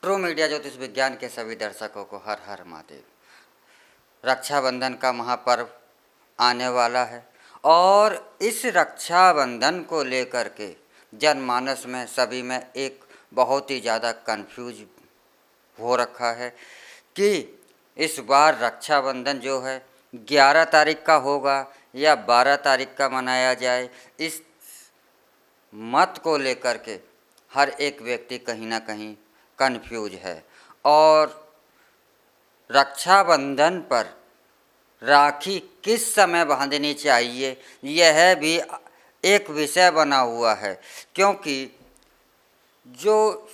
True media ज्योतिष विज्ञान के सभी दर्शकों को हर हर महादेव। रक्षाबंधन का महापर्व आने वाला है और इस रक्षाबंधन को लेकर के जनमानस में सभी में एक बहुत ही ज़्यादा कंफ्यूज हो रखा है कि इस बार रक्षाबंधन जो है 11 तारीख का होगा या 12 तारीख का मनाया जाए। इस मत को लेकर के हर एक व्यक्ति कहीं ना कहीं कंफ्यूज है और रक्षाबंधन पर राखी किस समय बांधनी चाहिए यह भी एक विषय बना हुआ है, क्योंकि जो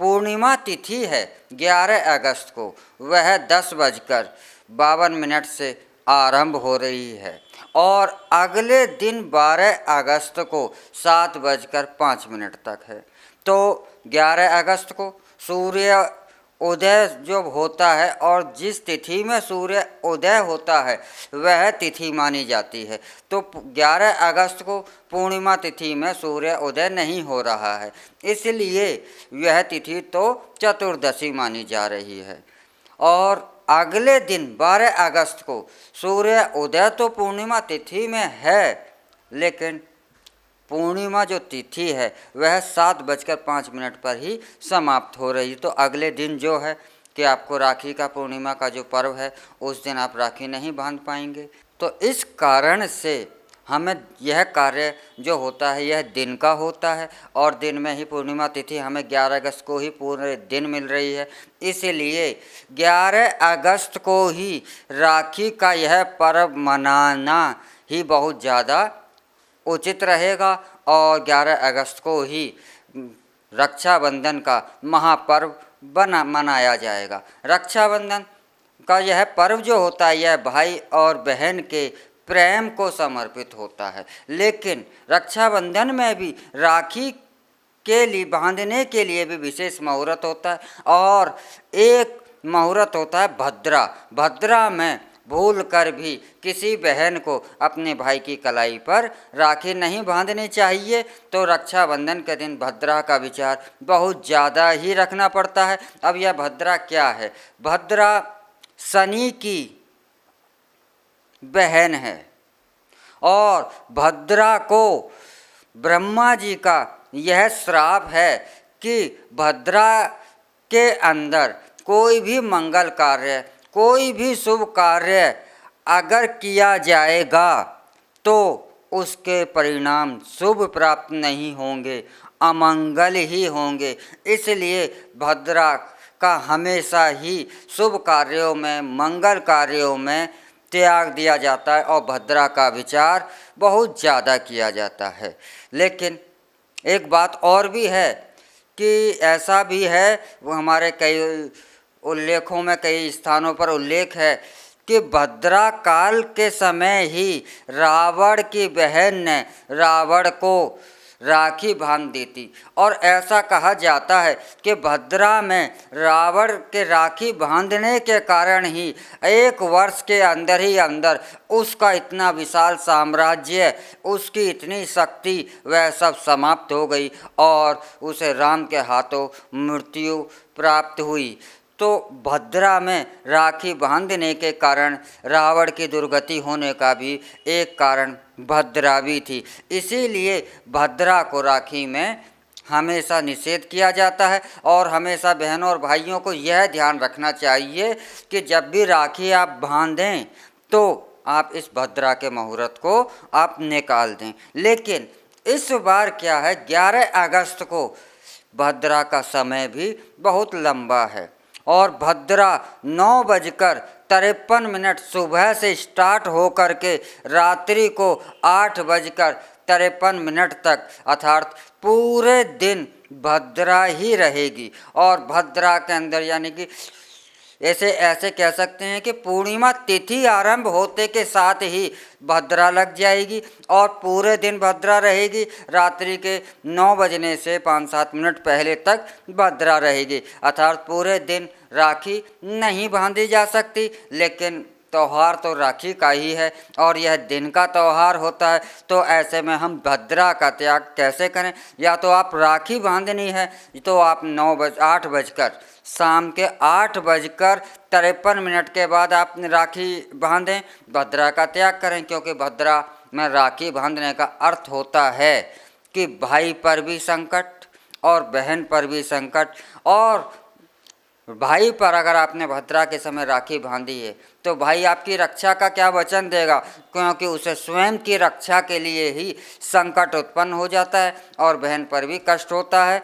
पूर्णिमा तिथि है 11 अगस्त को वह 10:52 से आरंभ हो रही है और अगले दिन 12 अगस्त को 7:05 तक है। तो 11 अगस्त को सूर्य उदय जो होता है और जिस तिथि में सूर्य उदय होता है वह तिथि मानी जाती है। तो 11 अगस्त को पूर्णिमा तिथि में सूर्य उदय नहीं हो रहा है, इसलिए यह तिथि तो चतुर्दशी मानी जा रही है। और अगले दिन 12 अगस्त को सूर्य उदय तो पूर्णिमा तिथि में है, लेकिन पूर्णिमा जो तिथि है वह 7:05 पर ही समाप्त हो रही। तो अगले दिन जो है कि आपको राखी का पूर्णिमा का जो पर्व है उस दिन आप राखी नहीं बांध पाएंगे। तो इस कारण से हमें यह कार्य जो होता है यह दिन का होता है और दिन में ही पूर्णिमा तिथि हमें 11 अगस्त को ही पूरे दिन मिल रही है, इसीलिए 11 अगस्त को ही राखी का यह पर्व मनाना ही बहुत ज़्यादा उचित रहेगा और 11 अगस्त को ही रक्षाबंधन का महापर्व मनाया जाएगा। रक्षाबंधन का यह पर्व जो होता है यह भाई और बहन के प्रेम को समर्पित होता है, लेकिन रक्षाबंधन में भी राखी के लिए बांधने के लिए भी विशेष मुहूर्त होता है और एक मुहूर्त होता है भद्रा। भद्रा में भूल कर भी किसी बहन को अपने भाई की कलाई पर राखी नहीं बांधनी चाहिए। तो रक्षाबंधन के दिन भद्रा का विचार बहुत ज़्यादा ही रखना पड़ता है। अब यह भद्रा क्या है? भद्रा शनि की बहन है और भद्रा को ब्रह्मा जी का यह श्राप है कि भद्रा के अंदर कोई भी मंगल कार्य, कोई भी शुभ कार्य अगर किया जाएगा तो उसके परिणाम शुभ प्राप्त नहीं होंगे, अमंगल ही होंगे। इसलिए भद्रा का हमेशा ही शुभ कार्यों में, मंगल कार्यों में त्याग दिया जाता है और भद्रा का विचार बहुत ज़्यादा किया जाता है। लेकिन एक बात और भी है कि ऐसा भी है, वो हमारे कई उल्लेखों में कई स्थानों पर उल्लेख है कि भद्रा काल के समय ही रावण की बहन ने रावण को राखी बांध दी थी और ऐसा कहा जाता है कि भद्रा में रावण के राखी बांधने के कारण ही 1 वर्ष के अंदर ही अंदर उसका इतना विशाल साम्राज्य, उसकी इतनी शक्ति वह सब समाप्त हो गई और उसे राम के हाथों मृत्यु प्राप्त हुई। तो भद्रा में राखी बांधने के कारण रावण की दुर्गति होने का भी एक कारण भद्रा भी थी, इसीलिए भद्रा को राखी में हमेशा निषेध किया जाता है। और हमेशा बहनों और भाइयों को यह ध्यान रखना चाहिए कि जब भी राखी आप बांधें तो आप इस भद्रा के मुहूर्त को आप निकाल दें। लेकिन इस बार क्या है, 11 अगस्त को भद्रा का समय भी बहुत लंबा है और भद्रा 9:53 सुबह से स्टार्ट होकर के रात्रि को 8:53 तक, अर्थात पूरे दिन भद्रा ही रहेगी। और भद्रा के अंदर यानी कि ऐसे कह सकते हैं कि पूर्णिमा तिथि आरंभ होते के साथ ही भद्रा लग जाएगी और पूरे दिन भद्रा रहेगी। रात्रि के 9 बजने से 5-7 मिनट पहले तक भद्रा रहेगी, अर्थात पूरे दिन राखी नहीं बांधी जा सकती। लेकिन त्यौहार तो राखी का ही है और यह दिन का त्यौहार होता है। तो ऐसे में हम भद्रा का त्याग कैसे करें? या तो आप राखी बांधनी है तो आप 8 बजकर शाम के 8:53 के बाद आप राखी बांधें, भद्रा का त्याग करें। क्योंकि भद्रा में राखी बांधने का अर्थ होता है कि भाई पर भी संकट और बहन पर भी संकट। और भाई पर अगर आपने भद्रा के समय राखी बांधी है तो भाई आपकी रक्षा का क्या वचन देगा? क्योंकि उसे स्वयं की रक्षा के लिए ही संकट उत्पन्न हो जाता है और बहन पर भी कष्ट होता है,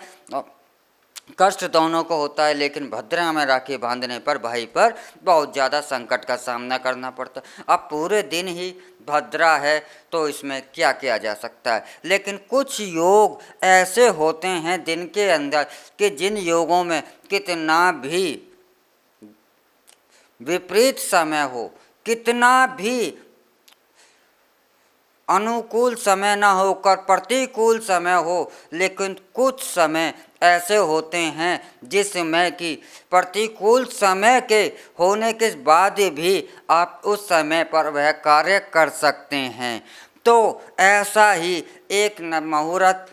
कष्ट दोनों को होता है। लेकिन भद्रा में राखी बांधने पर भाई पर बहुत ज़्यादा संकट का सामना करना पड़ता है। अब पूरे दिन ही भद्रा है तो इसमें क्या किया जा सकता है? लेकिन कुछ योग ऐसे होते हैं दिन के अंदर कि जिन योगों में कितना भी विपरीत समय हो, कितना भी अनुकूल समय ना होकर प्रतिकूल समय हो, लेकिन कुछ समय ऐसे होते हैं जिसमें कि प्रतिकूल समय के होने के बाद भी आप उस समय पर वह कार्य कर सकते हैं। तो ऐसा ही एक मुहूर्त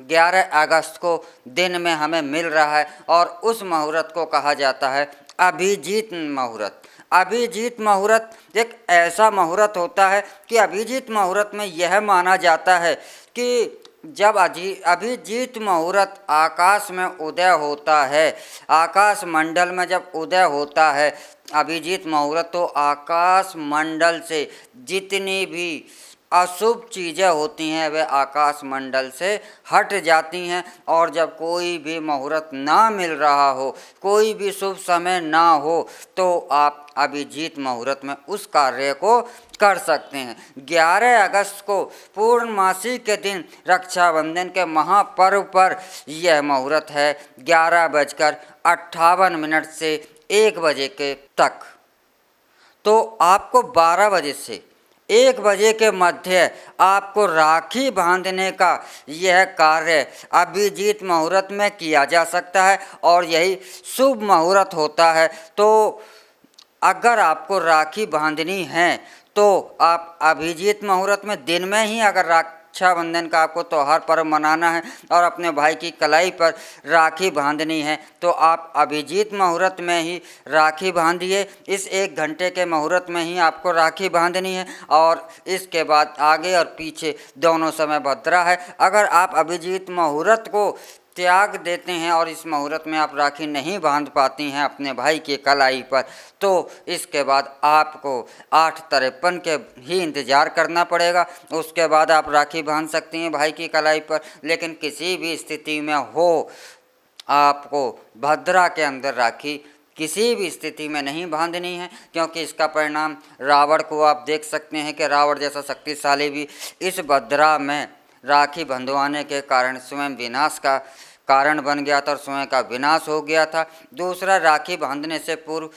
11 अगस्त को दिन में हमें मिल रहा है और उस मुहूर्त को कहा जाता है अभिजीत मुहूर्त। अभिजीत मुहूर्त एक ऐसा मुहूर्त होता है कि अभिजीत मुहूर्त में यह माना जाता है कि जब अभिजीत मुहूर्त आकाश में उदय होता है, आकाश मंडल में जब उदय होता है अभिजीत मुहूर्त, तो आकाश मंडल से जितनी भी अशुभ चीज़ें होती हैं वे आकाश मंडल से हट जाती हैं। और जब कोई भी मुहूर्त ना मिल रहा हो, कोई भी शुभ समय ना हो, तो आप अभिजीत मुहूर्त में उस कार्य को कर सकते हैं। 11 अगस्त को पूर्णमासी के दिन रक्षाबंधन के महापर्व पर यह मुहूर्त है 11:58 से 1 बजे के तक। तो आपको 12 बजे से 1 बजे के मध्य आपको राखी बांधने का यह कार्य अभिजीत मुहूर्त में किया जा सकता है और यही शुभ मुहूर्त होता है। तो अगर आपको राखी बांधनी है तो आप अभिजीत मुहूर्त में दिन में ही, अगर रक्षाबंधन का आपको त्यौहार पर्व मनाना है और अपने भाई की कलाई पर राखी बांधनी है तो आप अभिजीत मुहूर्त में ही राखी बांधिए। इस 1 घंटे के मुहूर्त में ही आपको राखी बांधनी है और इसके बाद आगे और पीछे दोनों समय भद्रा है। अगर आप अभिजीत मुहूर्त को त्याग देते हैं और इस मुहूर्त में आप राखी नहीं बांध पाती हैं अपने भाई की कलाई पर, तो इसके बाद आपको 8:53 के ही इंतज़ार करना पड़ेगा। उसके बाद आप राखी बांध सकती हैं भाई की कलाई पर। लेकिन किसी भी स्थिति में हो, आपको भद्रा के अंदर राखी किसी भी स्थिति में नहीं बांधनी है, क्योंकि इसका परिणाम रावण को आप देख सकते हैं कि रावण जैसा शक्तिशाली भी इस भद्रा में राखी बंधवाने के कारण स्वयं विनाश का कारण बन गया था और स्वयं का विनाश हो गया था। दूसरा, राखी बांधने से पूर्व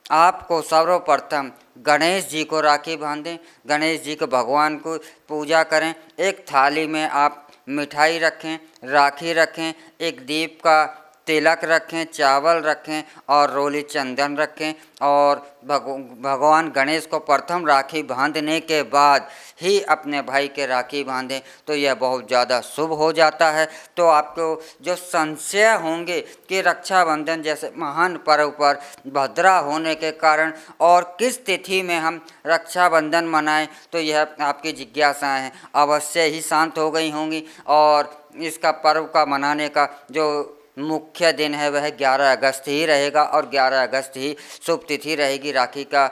आपको सर्वप्रथम गणेश जी को राखी बांधें, गणेश जी को भगवान को पूजा करें। एक थाली में आप मिठाई रखें, राखी रखें, एक दीप का तिलक रखें, चावल रखें और रोली चंदन रखें और भगवान गणेश को प्रथम राखी बांधने के बाद ही अपने भाई के राखी बांधें तो यह बहुत ज़्यादा शुभ हो जाता है। तो आपको जो संशय होंगे कि रक्षाबंधन जैसे महान पर्व पर भद्रा होने के कारण और किस तिथि में हम रक्षाबंधन मनाएं, तो यह आपकी जिज्ञासाएं हैं अवश्य ही शांत हो गई होंगी। और इसका पर्व का मनाने का जो मुख्य दिन है वह 11 अगस्त ही रहेगा और 11 अगस्त ही शुभ तिथि रहेगी राखी का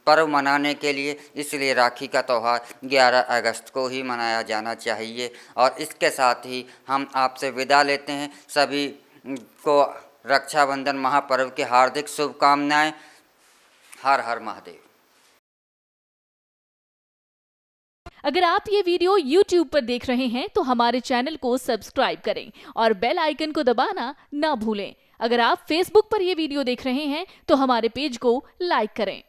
पर्व मनाने के लिए। इसलिए राखी का त्यौहार 11 अगस्त को ही मनाया जाना चाहिए। और इसके साथ ही हम आपसे विदा लेते हैं। सभी को रक्षाबंधन महापर्व की हार्दिक शुभकामनाएं। हर हर महादेव। अगर आप ये वीडियो YouTube पर देख रहे हैं तो हमारे चैनल को सब्सक्राइब करें और बेल आइकन को दबाना ना भूलें। अगर आप Facebook पर ये वीडियो देख रहे हैं तो हमारे पेज को लाइक करें।